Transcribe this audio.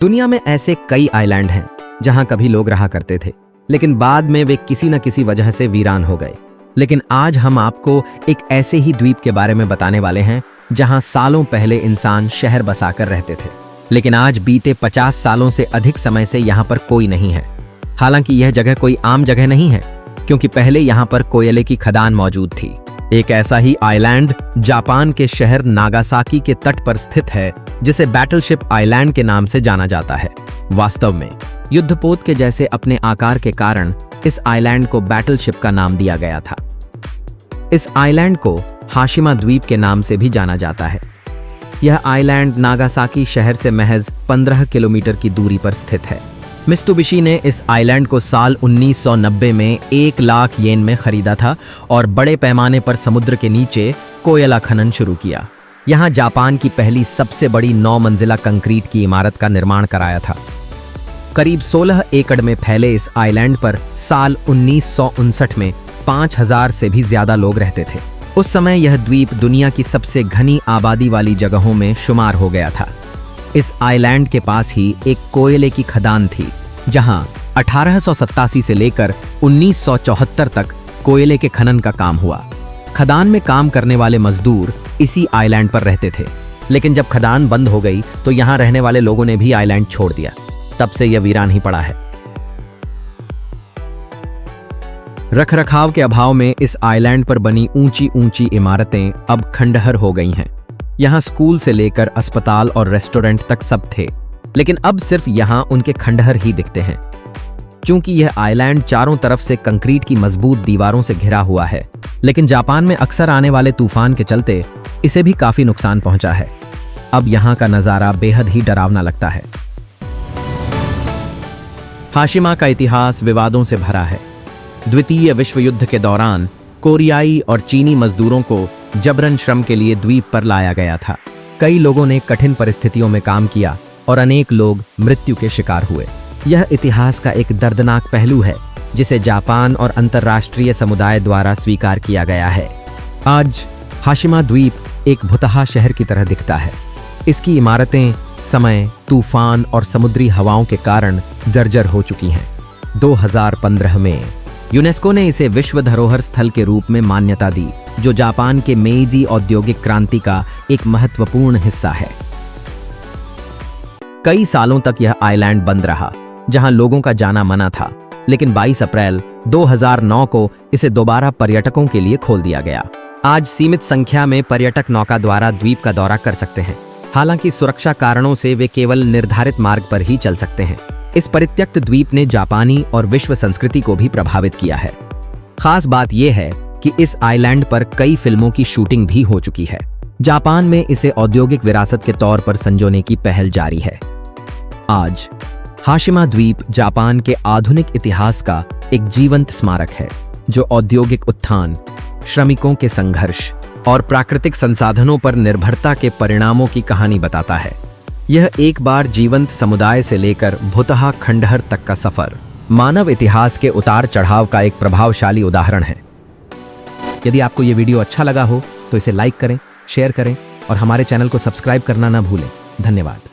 दुनिया में ऐसे कई आइलैंड हैं जहां कभी लोग रहा करते थे, लेकिन बाद में वे किसी न किसी वजह से वीरान हो गए। लेकिन आज हम आपको एक ऐसे ही द्वीप के बारे में बताने वाले हैं जहां सालों पहले इंसान शहर बसाकर रहते थे, लेकिन आज बीते 50 सालों से अधिक समय से यहाँ पर कोई नहीं है। हालांकि यह जगह कोई आम जगह नहीं है, क्योंकि पहले यहाँ पर कोयले की खदान मौजूद थी। एक ऐसा ही आइलैंड जापान के शहर नागासाकी के तट पर स्थित है, जिसे बैटलशिप आइलैंड के नाम से जाना जाता है। वास्तव में युद्धपोत के जैसे अपने आकार के कारण इस आइलैंड को बैटलशिप का नाम दिया गया था। इस आइलैंड को हाशिमा द्वीप के नाम से भी जाना जाता है। यह आइलैंड नागासाकी शहर से महज 15 किलोमीटर की दूरी पर स्थित है। मित्सुबिशी ने इस आइलैंड को साल 1990 में 1 लाख येन में खरीदा था और बड़े पैमाने पर समुद्र के नीचे कोयला खनन शुरू किया। यहाँ जापान की पहली सबसे बड़ी 9 मंजिला कंक्रीट की इमारत का निर्माण कराया था। करीब 16 एकड़ में फैले इस आइलैंड पर साल 1959 में 5000 से भी ज्यादा लोग रहते थे। उस समय यह द्वीप दुनिया की सबसे घनी आबादी वाली जगहों में शुमार हो गया था। इस आइलैंड के पास ही एक कोयले की खदान थी, जहां 1887 से लेकर 1974 तक कोयले के खनन का काम हुआ। खदान में काम करने वाले मजदूर इसी आइलैंड पर रहते थे, लेकिन जब खदान बंद हो गई तो यहां रहने वाले लोगों ने भी आइलैंड छोड़ दिया। तब से यह वीरान ही पड़ा है। रखरखाव के अभाव में इस आइलैंड पर बनी ऊंची ऊंची इमारतें अब खंडहर हो गई हैं। यहाँ स्कूल से लेकर अस्पताल और रेस्टोरेंट तक सब थे, लेकिन अब सिर्फ यहाँ उनके खंडहर ही दिखते हैं। चूंकि यह आइलैंड चारों तरफ से कंक्रीट की मजबूत दीवारों से घिरा हुआ है, लेकिन जापान में अक्सर आने वाले तूफान के चलते इसे भी काफी नुकसान पहुंचा है। अब यहाँ का नजारा बेहद ही डरावना लगता है। हाशिमा का इतिहास विवादों से भरा है। द्वितीय विश्व युद्ध के दौरान कोरियाई और चीनी मजदूरों को जबरन श्रम के लिए द्वीप पर लाया गया था। कई लोगों ने कठिन परिस्थितियों में काम किया और अनेक लोग मृत्यु के शिकार हुए। यह इतिहास का एक दर्दनाक पहलू है, जिसे जापान और अंतर्राष्ट्रीय समुदाय द्वारा स्वीकार किया गया है। आज हाशिमा द्वीप एक भुतहा शहर की तरह दिखता है। इसकी इमारतें समय, तूफान और समुद्री हवाओं के कारण जर्जर हो चुकी हैं। 2015 में यूनेस्को ने इसे विश्व धरोहर स्थल के रूप में मान्यता दी, जो जापान के मेइजी औद्योगिक क्रांति का एक महत्वपूर्ण हिस्सा है। कई सालों तक यह आइलैंड बंद रहा, जहां लोगों का जाना मना था, लेकिन 22 अप्रैल 2009 को इसे दोबारा पर्यटकों के लिए खोल दिया गया। आज सीमित संख्या में पर्यटक नौका द्वारा द्वीप का दौरा कर सकते हैं। हालांकि सुरक्षा कारणों से वे केवल निर्धारित मार्ग पर ही चल सकते हैं। इस परित्यक्त द्वीप ने जापानी और विश्व संस्कृति को भी प्रभावित किया है। खास बात यह है कि इस आइलैंड पर कई फिल्मों की शूटिंग भी हो चुकी है। जापान में इसे औद्योगिक विरासत के तौर पर संजोने की पहल जारी है। आज हाशिमा द्वीप जापान के आधुनिक इतिहास का एक जीवंत स्मारक है, जो औद्योगिक उत्थान, श्रमिकों के संघर्ष और प्राकृतिक संसाधनों पर निर्भरता के परिणामों की कहानी बताता है। यह एक बार जीवंत समुदाय से लेकर भुतहा खंडहर तक का सफर मानव इतिहास के उतार चढ़ाव का एक प्रभावशाली उदाहरण है। यदि आपको यह वीडियो अच्छा लगा हो तो इसे लाइक करें, शेयर करें और हमारे चैनल को सब्सक्राइब करना ना भूलें। धन्यवाद।